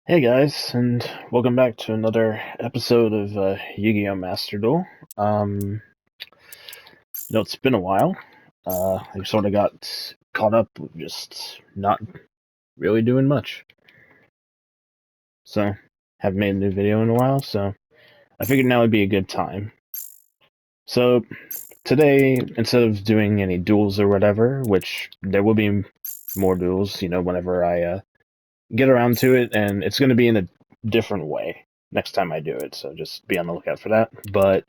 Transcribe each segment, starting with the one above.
Hey guys, and welcome back to another episode of Yu-Gi-Oh! Master Duel. Um, it's been a while. I sort of got caught up with just not really doing much. So, haven't made a new video in a while, so I figured now would be a good time. So, today, instead of doing any duels or whatever, which there will be more duels, whenever I get around to it, and it's going to be in a different way next time I do it, so just be on the lookout for that. But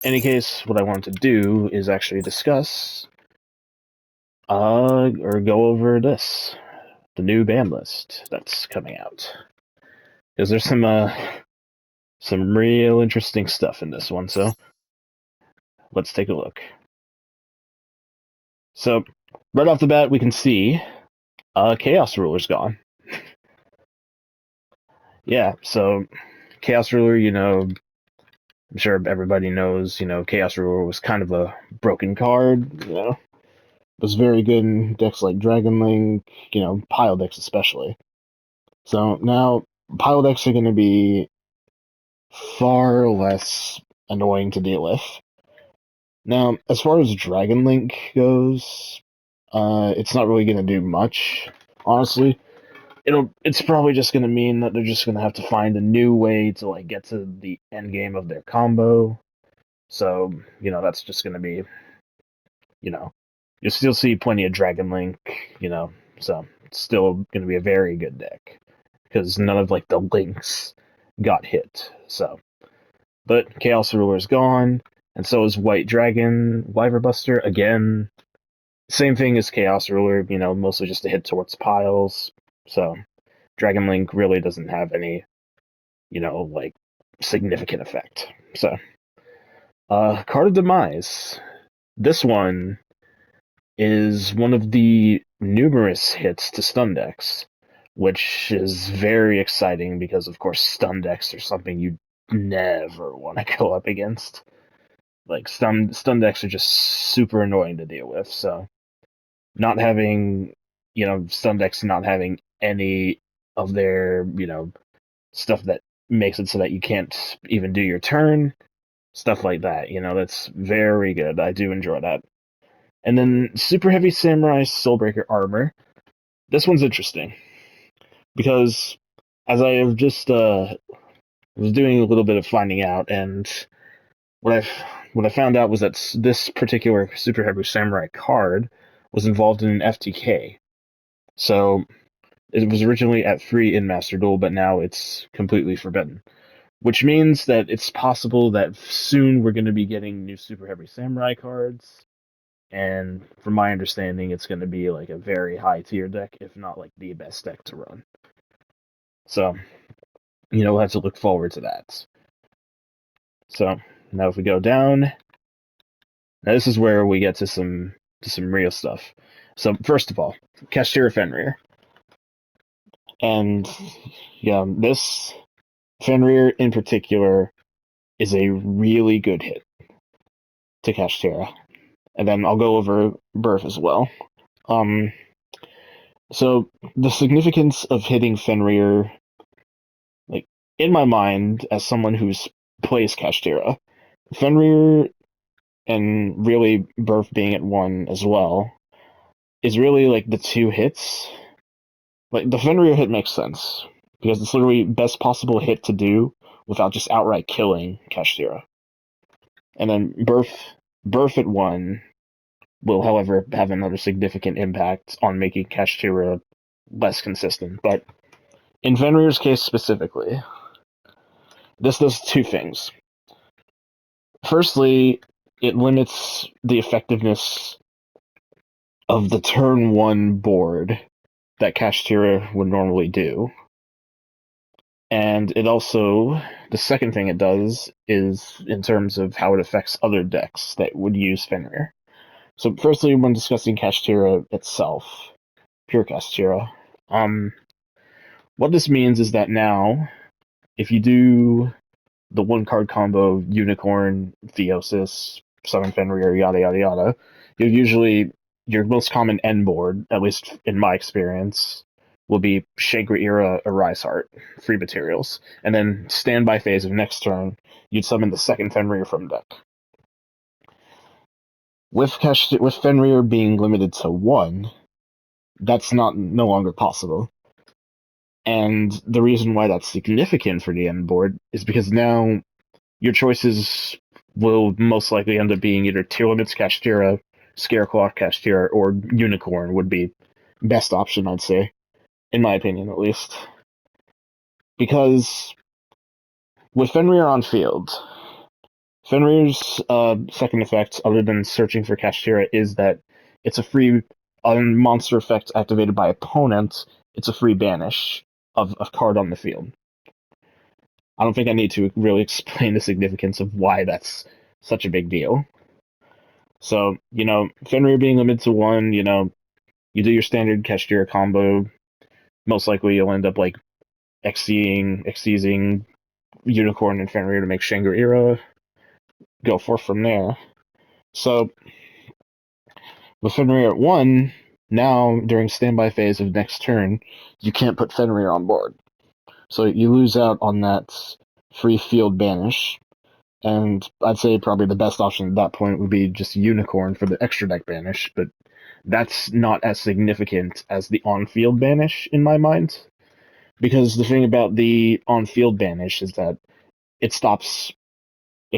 in any case, what I wanted to do is actually discuss or go over the new ban list that's coming out. Because there's some real interesting stuff in this one, so let's take a look. So, right off the bat, we can see Chaos Ruler's gone. Yeah, so Chaos Ruler, I'm sure everybody knows, Chaos Ruler was kind of a broken card, was very good in decks like Dragon Link, pile decks especially. So now pile decks are going to be far less annoying to deal with. Now, as far as Dragon Link goes, it's not really going to do much, honestly. It's probably just going to mean that they're just going to have to find a new way to get to the end game of their combo. So, that's just going to be, you know, you'll still see plenty of Dragon Link, so it's still going to be a very good deck because none of the links got hit. So, but Chaos Ruler is gone, and so is White Dragon Wyverbuster again. Same thing as Chaos Ruler, mostly just a hit towards piles. So Dragon Link really doesn't have any, significant effect. So, Card of Demise. This one is one of the numerous hits to stun decks, which is very exciting because, of course, stun decks are something you never want to go up against. Stun decks are just super annoying to deal with. So not having stun decks not having any of their stuff that makes it so that you can't even do your turn, stuff like that. That's very good. I do enjoy that. And then Super Heavy Samurai Soulbreaker Armor. This one's interesting because as I have just was doing a little bit of finding out, and what I what I found out was that this particular Super Heavy Samurai card was involved in an FTK. So it was originally at free in Master Duel, but now it's completely forbidden. Which means that it's possible that soon we're going to be getting new Super Heavy Samurai cards. And from my understanding, it's going to be a very high tier deck, if not the best deck to run. So, we'll have to look forward to that. So, now if we go down, now this is where we get to some real stuff. So, first of all, Kashtira Fenrir. And, yeah, this Fenrir in particular is a really good hit to Kashtira. And then I'll go over Birth as well. Um, so the significance of hitting Fenrir, in my mind, as someone who's plays Kashtira, Fenrir and really Birth being at one as well, is really the two hits. The Fenrir hit makes sense because it's literally best possible hit to do without just outright killing Kashtira. And then Birth at one will, however, have another significant impact on making Kashtira less consistent. But in Fenrir's case specifically, this does two things. Firstly, it limits the effectiveness of the turn one board that Kashtira would normally do. And it also, the second thing it does is in terms of how it affects other decks that would use Fenrir. So, firstly, when discussing Kashtira itself, pure Kashtira, what this means is that now, if you do the one card combo Unicorn, Theosis, Summon Fenrir, yada yada yada, you're usually your most common end board, at least in my experience, will be Shangri-Ira Arise Heart, free materials. And then standby phase of next turn, you'd summon the second Fenrir from deck. With Fenrir being limited to 1, that's no longer possible. And the reason why that's significant for the end board is because now your choices will most likely end up being either Tier Limits Kashtira, Scareclaw Kashtira, or Unicorn would be best option, I'd say, in my opinion at least. Because with Fenrir on field, Fenrir's second effect, other than searching for Kashtira, is that it's a free monster effect activated by opponent. It's a free banish of a card on the field. I don't think I need to really explain the significance of why that's such a big deal. So, Fenrir being limited to 1, you do your standard Kashtira combo. Most likely you'll end up like Xyzing Unicorn and Fenrir to make Shangri-Ira. Go forth from there. So, with Fenrir at 1, now during standby phase of next turn, you can't put Fenrir on board. So you lose out on that free field banish. And I'd say probably the best option at that point would be just Unicorn for the extra deck banish, but that's not as significant as the on-field banish in my mind. Because the thing about the on-field banish is that it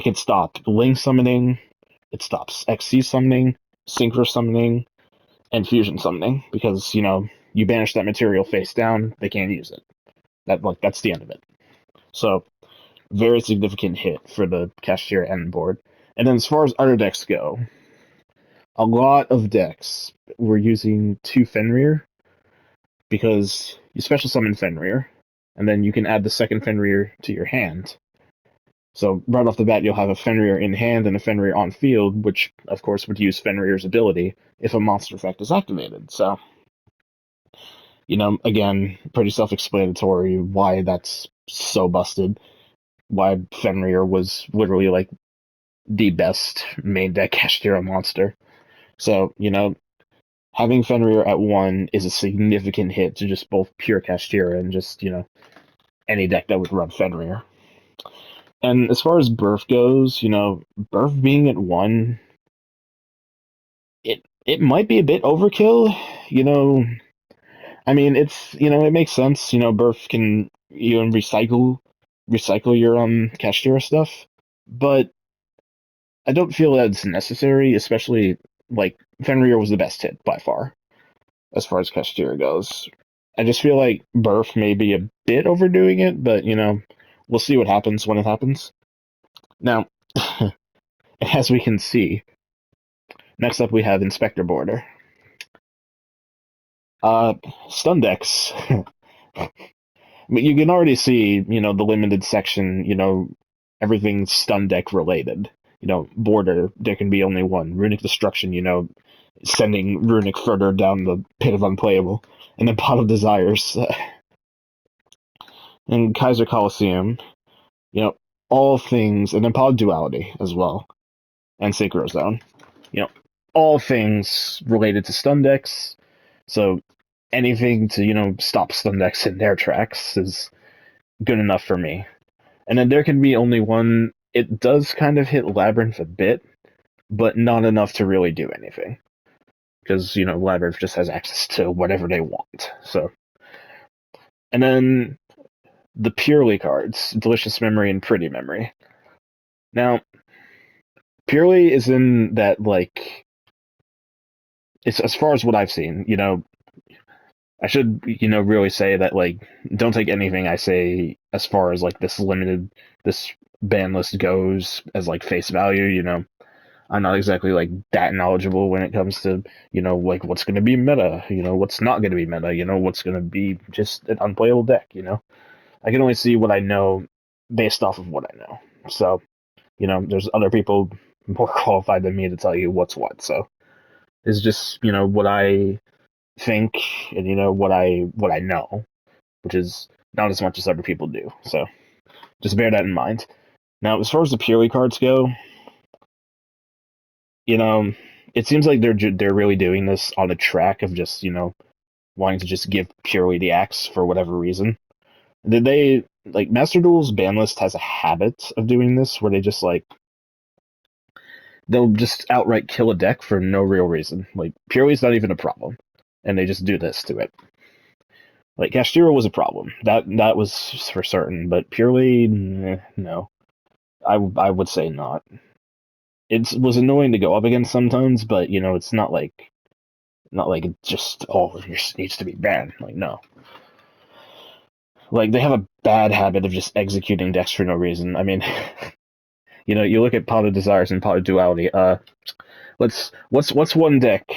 can stop Link summoning, it stops XC summoning, Synchro summoning, and Fusion summoning, because, you banish that material face down, they can't use it. That's the end of it. So, very significant hit for the Kashtira end board. And then as far as other decks go, a lot of decks were using 2 Fenrir, because you special summon Fenrir, and then you can add the second Fenrir to your hand. So right off the bat, you'll have a Fenrir in hand and a Fenrir on field, which of course would use Fenrir's ability if a monster effect is activated. So, again, pretty self-explanatory why that's so busted. Why Fenrir was literally like the best main deck Kashtira monster. So, having Fenrir at 1 is a significant hit to just both pure Kashtira and just, any deck that would run Fenrir. And as far as Birth goes, Birth being at 1, it might be a bit overkill. I mean, it makes sense. Birth can recycle your Kashtira stuff, but I don't feel that's necessary. Especially like Fenrir was the best hit by far as Kashtira goes. I just feel like Birth may be a bit overdoing it, but we'll see what happens when it happens. Now, as we can see, next up we have Inspector Border. Stun decks. But you can already see, the limited section, everything's stun deck related. Border, there can be only one. Runic Destruction, sending Runic further down the pit of unplayable. And then Pot of Desires. And Kaiser Coliseum, all things, and then Pod Duality as well. And Synchro Zone. All things related to stun decks. So anything to, stop stun decks in their tracks is good enough for me. And then there can be only one. It does kind of hit Labyrinth a bit, but not enough to really do anything. Because, Labyrinth just has access to whatever they want. So. And then the Purely cards, Delicious Memory and Pretty Memory. Now, Purely is in that, it's as far as what I've seen, I should, really say that, don't take anything I say as far as, this ban list goes as, face value, I'm not exactly, that knowledgeable when it comes to, what's going to be meta, what's not going to be meta, what's going to be just an unplayable deck, I can only see what I know based off of what I know. So, there's other people more qualified than me to tell you what's what, so it's just, what I think and what I know, which is not as much as other people do. So just bear that in mind. Now, as far as the Purely cards go, it seems like they're really doing this on a track of just wanting to just give purely the axe for whatever reason. Did they like Master Duel's ban list has a habit of doing this where they just like they'll just outright kill a deck for no real reason. Like purely is not even a problem, and they just do this to it. Like Kashtira was a problem. That was for certain, but purely no. I would say not. It was annoying to go up against sometimes, but you know it's not like it just it needs to be banned. Like no, like they have a bad habit of just executing decks for no reason. I mean, you know, you look at Pot of Desires and Pot of Duality. What's one deck,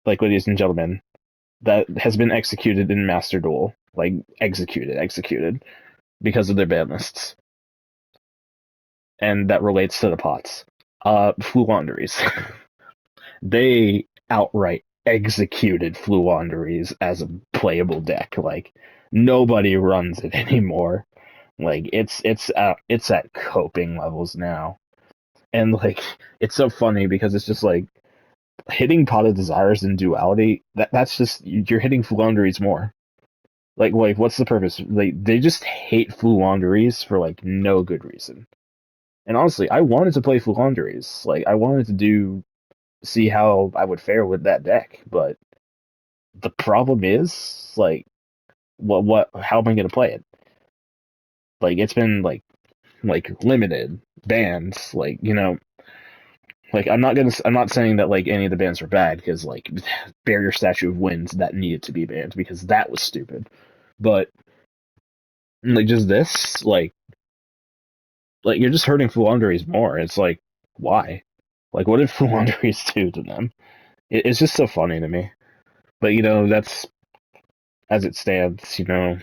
like ladies and gentlemen, that has been executed in Master Duel, like executed because of their ban lists, and that relates to the pots. Fluanderies. They outright executed Fluanderies as a playable deck. Like nobody runs it anymore. Like it's at coping levels now, and like it's so funny because it's just like hitting Pot of Desires in Duality. That's just you're hitting Fluanderies more. Like what's the purpose? Like they just hate Fluanderies for like no good reason. And honestly, I wanted to play Fluanderies. Like I wanted to see how I would fare with that deck, but the problem is like what how am I gonna play it? Like it's been like limited bans, like you know, like I'm not saying that like any of the bans are bad because like Barrier Statue of Winds that needed to be banned because that was stupid, but like just this like you're just hurting Fluanderies more. It's like why? Like what did Fluanderies do to them? It's just so funny to me. But you know that's as it stands. You know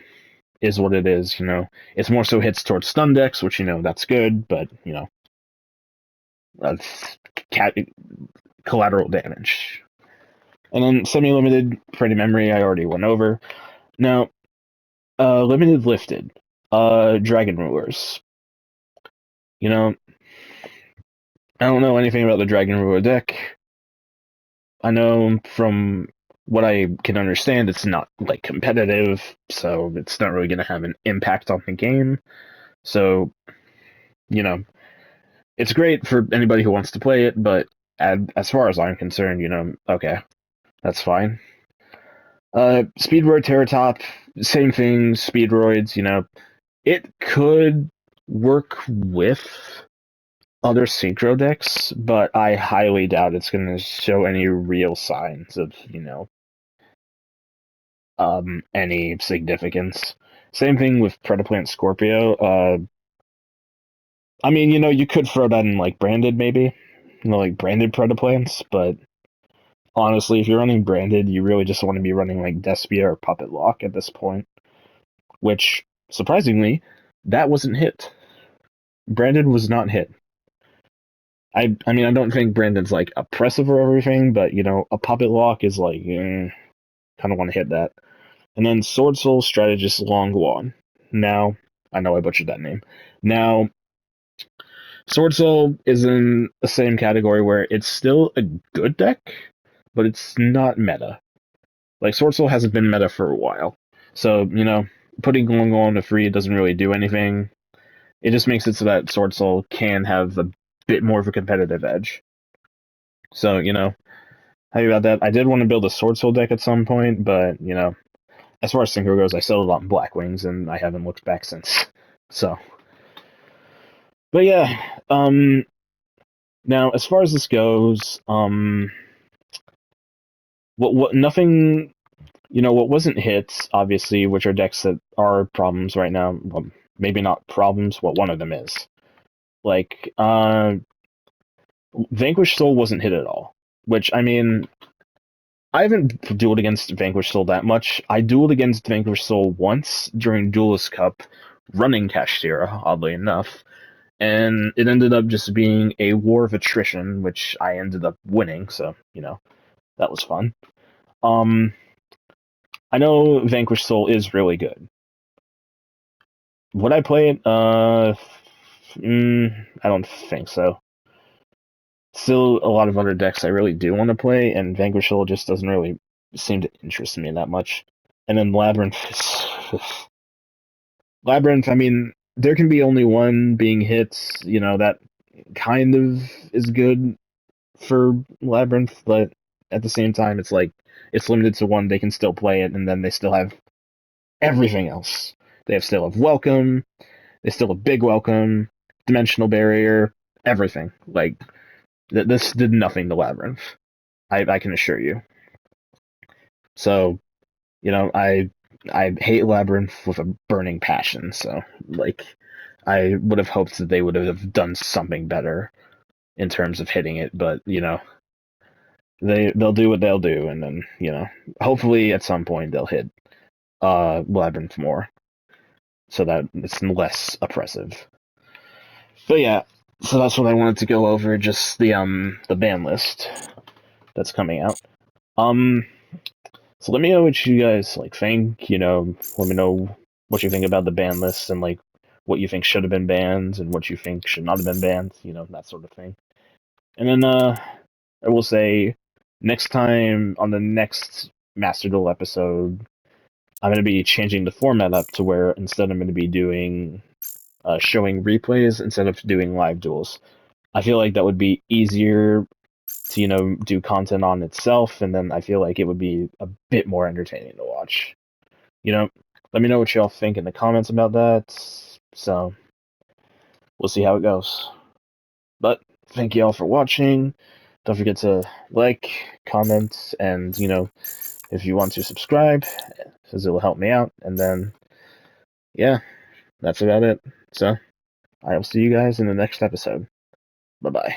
is what it is. You know it's more so hits towards stun decks, which you know that's good, but you know that's cat collateral damage. And then semi-limited Freddy Memory, I already went over. Now, limited lifted, Dragon Rulers. You know, I don't know anything about the Dragon Ruler deck. I know from what I can understand, it's not like competitive, so it's not really going to have an impact on the game. So, you know, it's great for anybody who wants to play it, but as far as I'm concerned, you know, okay, that's fine. Speedroid Terratop, same thing, Speedroids, you know, it could work with other synchro decks, but I highly doubt it's going to show any real signs of, you know, any significance. Same thing with Predaplant Scorpio. I mean, you know, you could throw that in like branded, maybe, you know, like branded Predaplants, but honestly, if you're running branded, you really just want to be running like Despia or Puppet Lock at this point, which surprisingly, that wasn't hit. Branded was not hit. I mean, I don't think Brandon's like oppressive or everything, but you know, a Puppet Lock is like, kind of want to hit that. And then Sword Soul Strategist Longguan. Now, I know I butchered that name. Now, Sword Soul is in the same category where it's still a good deck, but it's not meta. Like Sword Soul hasn't been meta for a while, so you know, putting Longguan to free doesn't really do anything. It just makes it so that Sword Soul can have a bit more of a competitive edge. So you know, happy about that. I did want to build a Sword Soul deck at some point, but you know, as far as Synchro goes, I settled on Black Wings, and I haven't looked back since. So, but yeah, now as far as this goes, what nothing, you know, what wasn't hits, obviously, which are decks that are problems right now. Well, maybe not problems. What one of them is, like, Vanquish Soul wasn't hit at all. Which I mean, I haven't dueled against Vanquish Soul that much. I dueled against Vanquish Soul once during Duelist Cup, running Kashtira, oddly enough, and it ended up just being a war of attrition, which I ended up winning. So you know that was fun. I know Vanquish Soul is really good. Would I play it? I don't think so. Still, a lot of other decks I really do want to play, and Vanquish Soul just doesn't really seem to interest me that much. And then Labyrinth Labyrinth, I mean, there can be only one being hit, that kind of is good for Labyrinth, but at the same time, it's like it's limited to one. They can still play it, and then they still have everything else. Still have Welcome. They still have Big Welcome, Dimensional Barrier, everything. Like this did nothing to Labyrinth. I can assure you. So I hate Labyrinth with a burning passion. So like I would have hoped that they would have done something better in terms of hitting it, but they'll do what they'll do, and then hopefully at some point they'll hit Labyrinth more, so that it's less oppressive. But yeah, so that's what I wanted to go over, just the ban list that's coming out. Um, so let me know what you guys think. Let me know what you think about the ban list and what you think should have been banned and what you think should not have been banned. That sort of thing. And then I will say next time on the next Master Duel episode, I'm going to be changing the format up to where instead I'm going to be doing showing replays instead of doing live duels. I feel like that would be easier to do content on itself, and then I feel like it would be a bit more entertaining to watch. Let me know what y'all think in the comments about that. So we'll see how it goes. But thank you all for watching. Don't forget to like, comment, and if you want to subscribe, because it will help me out. And then yeah, that's about it. So I'll see you guys in the next episode. Bye bye.